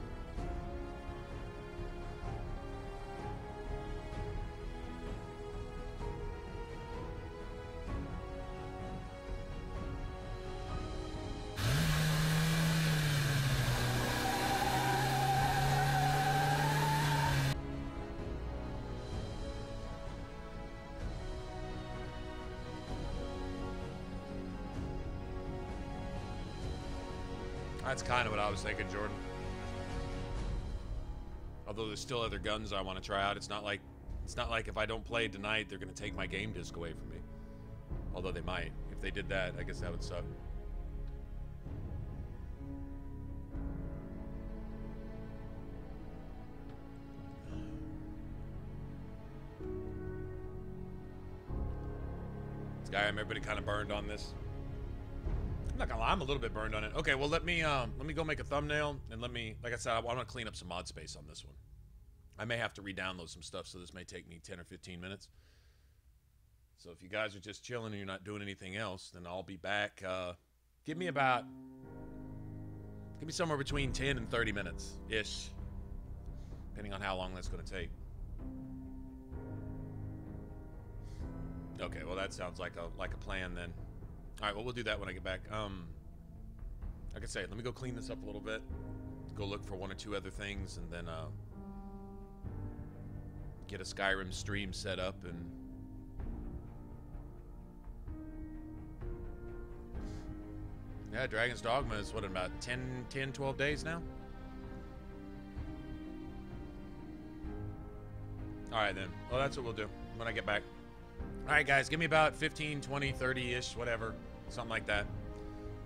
That's kind of what I was thinking, Jordan. Although there's still other guns I want to try out. It's not like if I don't play tonight, they're going to take my game disc away from me. Although they might. If they did that, I guess that would suck. Skyrim, everybody kind of burned on this. I'm not gonna lie, I'm a little bit burned on it. Okay, well let me go make a thumbnail and like I said, I want to clean up some mod space on this one. I may have to re-download some stuff, so this may take me 10 or 15 minutes. So if you guys are just chilling and you're not doing anything else, then I'll be back. Give me somewhere between 10 and 30 minutes ish, depending on how long that's gonna take. Okay, well that sounds like a plan then. All right, well, we'll do that when I get back. Like I say, let me go clean this up a little bit. Go look for one or two other things, and then get a Skyrim stream set up. And yeah, Dragon's Dogma is what, in about 10, 12 days now? All right, then. Well, that's what we'll do when I get back. All right, guys, give me about 15, 20, 30-ish, whatever. Something like that.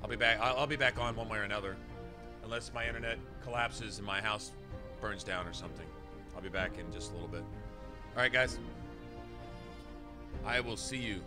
I'll be back. I'll be back on one way or another. Unless my internet collapses and my house burns down or something. I'll be back in just a little bit. All right, guys. I will see you